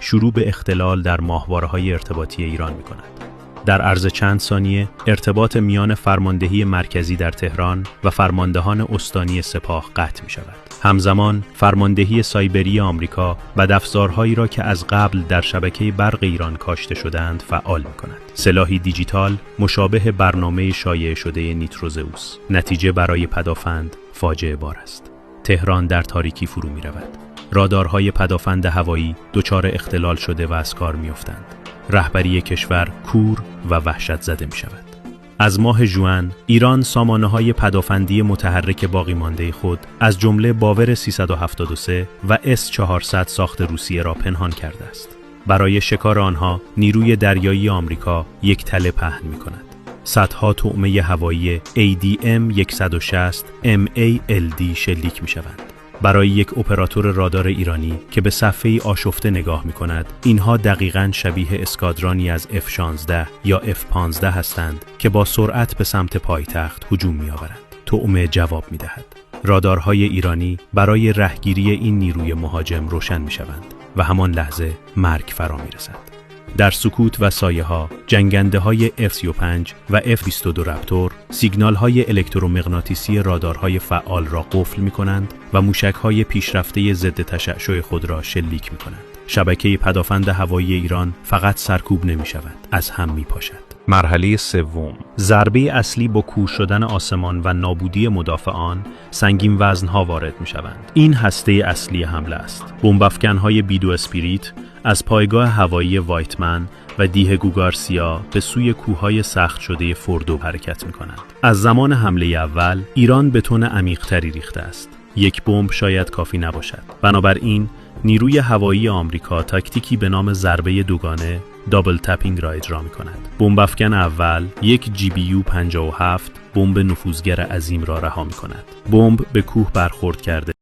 شروع به اختلال در ماهواره‌های ارتباطی ایران می‌کند. در عرض چند ثانیه ارتباط میان فرماندهی مرکزی در تهران و فرماندهان استانی سپاه قطع می‌شود. همزمان فرماندهی سایبری آمریکا بدافزارهایی را که از قبل در شبکه برق ایران کاشته شدند فعال می‌کند. سلاحی دیجیتال مشابه برنامه شایع شده نیتروزئوس. نتیجه برای پدافند فاجعه بار است. تهران در تاریکی فرو می‌رود. رادارهای پدافند هوایی دچار اختلال شده و از کار می‌افتند. رهبری کشور کور و وحشت زده می شود. از ماه ژوئن ایران سامانه‌های پدافندی متحرک باقی مانده خود از جمله باور 373 و S-400 ساخت روسیه را پنهان کرده است. برای شکار آنها نیروی دریایی آمریکا یک تله پهن می کند. صدها طعمه هوایی ADM-160 MALD شلیک می شوند. برای یک اپراتور رادار ایرانی که به صفحه‌ای آشفته نگاه می‌کند، اینها دقیقاً شبیه اسکادرانی از F-16 یا F-15 هستند که با سرعت به سمت پایتخت هجوم می‌آورند. طعمه جواب می‌دهد. رادارهای ایرانی برای رهگیری این نیروی مهاجم روشن می‌شوند و همان لحظه مرگ فرا می‌رسد. در سکوت و سایه‌ها، جنگنده‌های F-35 و F-22 رپتور سیگنال‌های الکترومغناطیسی رادارهای فعال را قفل می‌کنند و موشک‌های پیشرفته ضد تشعشع خود را شلیک می‌کنند. شبکه پدافند هوایی ایران فقط سرکوب نمی‌شود، از هم می‌پاشد. مرحله سوم، ضربه اصلی با کور شدن آسمان و نابودی مدافعان، سنگین وزن‌ها وارد می‌شوند. این هسته اصلی حمله است. بمب‌افکن‌های بیدو اسپریت از پایگاه هوایی وایتمن و دیه گوگارسیا به سوی کوههای سخت شده فوردو حرکت می‌کنند. از زمان حمله اول، ایران بتون عمیق‌تری ریخته است. یک بمب شاید کافی نباشد. بنابراین نیروی هوایی آمریکا تاکتیکی به نام ضربه دوگانه دابل تپینگ را اجرا می‌کند. بمب‌افکن اول یک GBU 57 بمب نفوذگر عظیم را رها می‌کند. بمب به کوه برخورد کرده